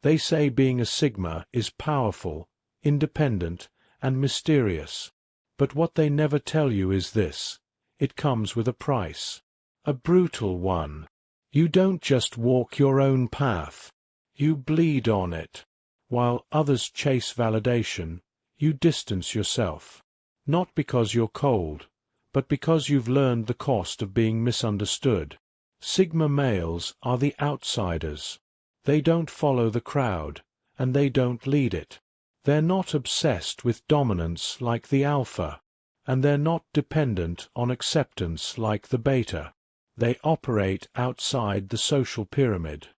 They say being a Sigma is powerful, independent, and mysterious. But what they never tell you is this: it comes with a price. A brutal one. You don't just walk your own path. You bleed on it. While others chase validation, you distance yourself. Not because you're cold, but because you've learned the cost of being misunderstood. Sigma males are the outsiders. They don't follow the crowd, and they don't lead it. They're not obsessed with dominance like the alpha, and they're not dependent on acceptance like the beta. They operate outside the social pyramid.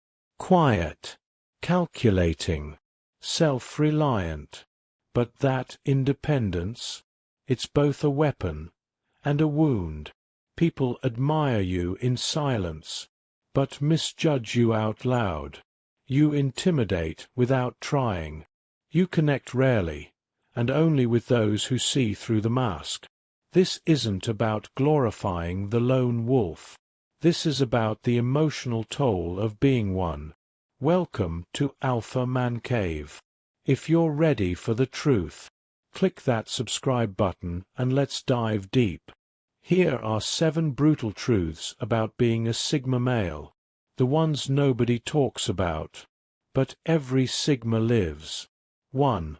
Quiet, calculating, self-reliant. But that independence, it's both a weapon and a wound. People admire you in silence, but misjudge you out loud. You intimidate without trying. You connect rarely, and only with those who see through the mask. This isn't about glorifying the lone wolf. This is about the emotional toll of being one. Welcome to Alpha Man Cave. If you're ready for the truth, click that subscribe button and let's dive deep. Here are 7 brutal truths about being a Sigma male. The ones nobody talks about, but every Sigma lives. 1.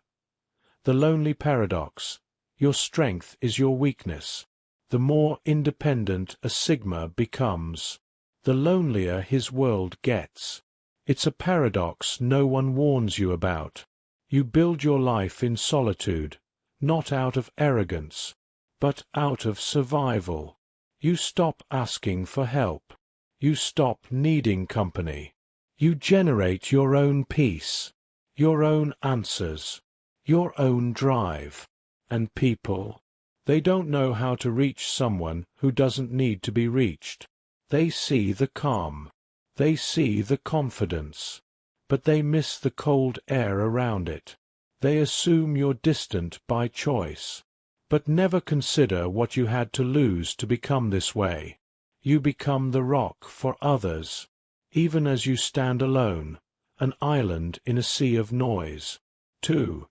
The lonely paradox. Your strength is your weakness. The more independent a Sigma becomes, the lonelier his world gets. It's a paradox no one warns you about. You build your life in solitude, not out of arrogance, but out of survival. You stop asking for help. You stop needing company. You generate your own peace, your own answers, your own drive. And people, they don't know how to reach someone who doesn't need to be reached. They see the calm. They see the confidence. But they miss the cold air around it. They assume you're distant by choice. But never consider what you had to lose to become this way. You become the rock for others, even as you stand alone, an island in a sea of noise. 2.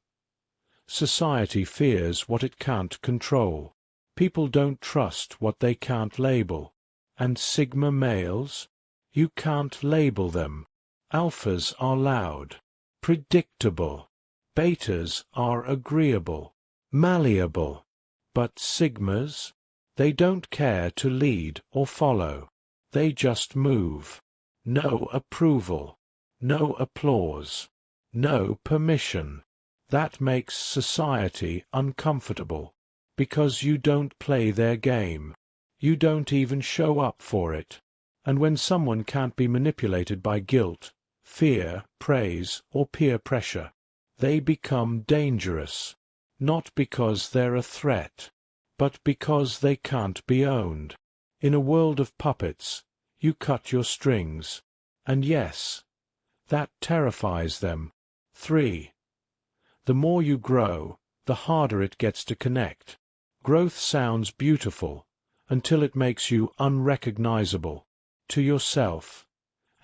Society fears what it can't control. People don't trust what they can't label. And Sigma males? You can't label them. Alphas are loud, predictable. Betas are agreeable, malleable. But Sigmas? They don't care to lead or follow. They just move. No approval, no applause, no permission. That makes society uncomfortable, because you don't play their game. You don't even show up for it. And when someone can't be manipulated by guilt, fear, praise, or peer pressure, they become dangerous, not because they're a threat, but because they can't be owned. In a world of puppets, you cut your strings, and yes, that terrifies them. 3. The more you grow, the harder it gets to connect. Growth sounds beautiful, until it makes you unrecognizable, to yourself,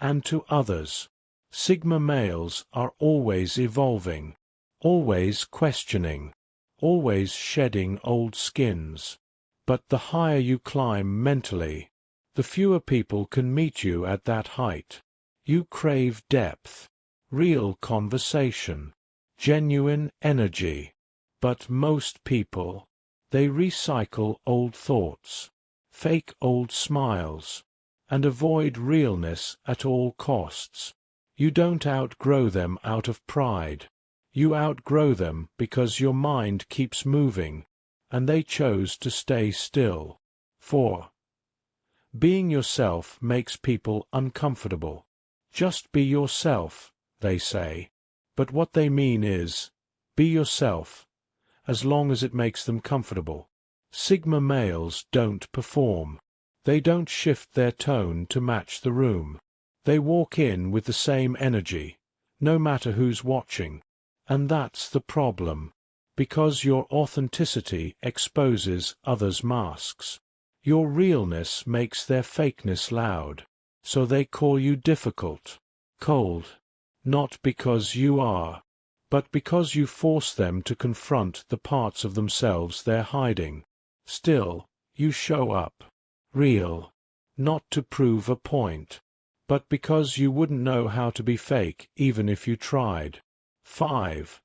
and to others. Sigma males are always evolving, always questioning, always shedding old skins. But the higher you climb mentally, the fewer people can meet you at that height. You crave depth, real conversation, genuine energy. But most people, they recycle old thoughts, fake old smiles, and avoid realness at all costs. You don't outgrow them out of pride. You outgrow them because your mind keeps moving, and they chose to stay still. 4. Being yourself makes people uncomfortable. Just be yourself, they say. But what they mean is, be yourself, as long as it makes them comfortable. Sigma males don't perform. They don't shift their tone to match the room. They walk in with the same energy, no matter who's watching. And that's the problem, because your authenticity exposes others' masks. Your realness makes their fakeness loud, so they call you difficult, cold, not because you are, but because you force them to confront the parts of themselves they're hiding. Still, you show up. Real. Not to prove a point, but because you wouldn't know how to be fake even if you tried. 5.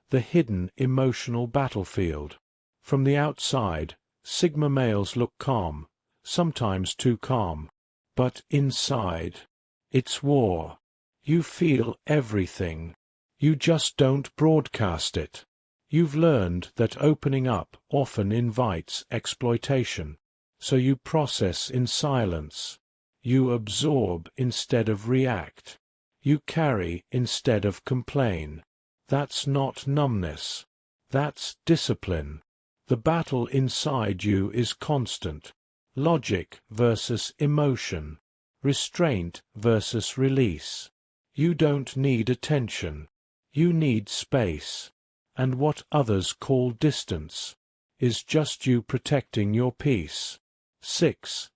The hidden emotional battlefield. From the outside, Sigma males look calm, sometimes too calm. But inside, it's war. You feel everything. You just don't broadcast it. You've learned that opening up often invites exploitation, so you process in silence. You absorb instead of react. You carry instead of complain. That's not numbness. That's discipline. The battle inside you is constant. Logic versus emotion. Restraint versus release. You don't need attention. You need space. And what others call distance is just you protecting your peace. 6.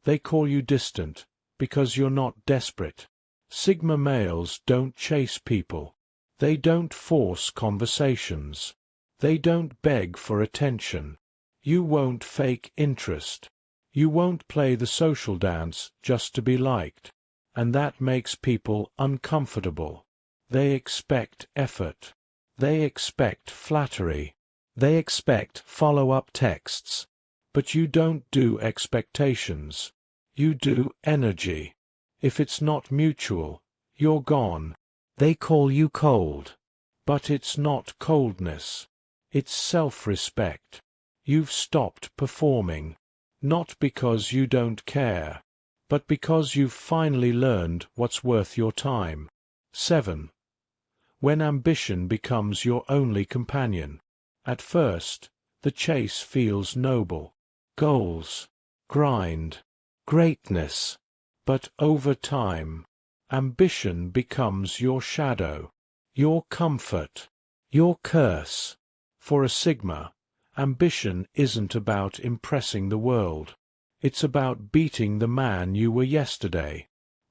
They call you distant because you're not desperate. Sigma males don't chase people. They don't force conversations. They don't beg for attention. You won't fake interest. You won't play the social dance just to be liked. And that makes people uncomfortable. They expect effort. They expect flattery. They expect follow-up texts. But you don't do expectations. You do energy. If it's not mutual, you're gone. They call you cold. But it's not coldness. It's self-respect. You've stopped performing. Not because you don't care, but because you've finally learned what's worth your time. 7. When ambition becomes your only companion. At first, the chase feels noble. Goals, grind, greatness. But over time, ambition becomes your shadow, your comfort, your curse. For a Sigma, ambition isn't about impressing the world. It's about beating the man you were yesterday.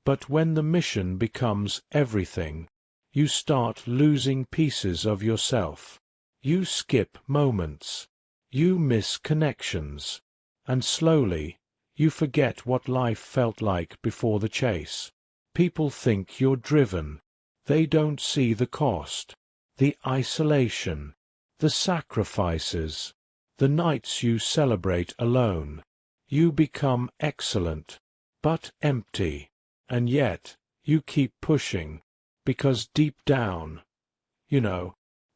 But when the mission becomes everything, you start losing pieces of yourself. You skip moments. You miss connections. And slowly, you forget what life felt like before the chase. People think you're driven. They don't see the cost, the isolation, the sacrifices, the nights you celebrate alone. You become excellent, but empty. And yet, you keep pushing, because deep down,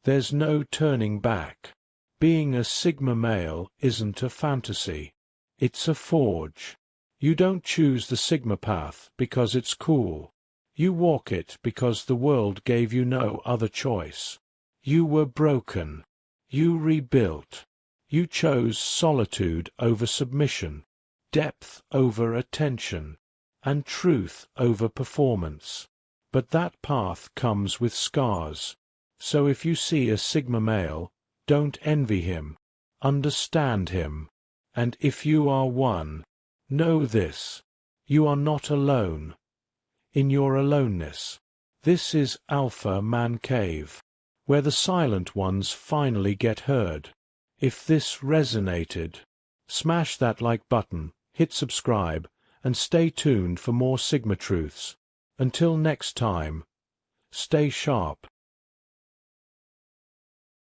there's no turning back. Being a Sigma male isn't a fantasy. It's a forge. You don't choose the Sigma path because it's cool. You walk it because the world gave you no other choice. You were broken. You rebuilt. You chose solitude over submission, depth over attention, and truth over performance. But that path comes with scars. So if you see a Sigma male, don't envy him. Understand him. And if you are one, know this: you are not alone in your aloneness. This is Alpha Man Cave, where the silent ones finally get heard. If this resonated, smash that like button, hit subscribe, and stay tuned for more Sigma truths. Until next time, stay sharp.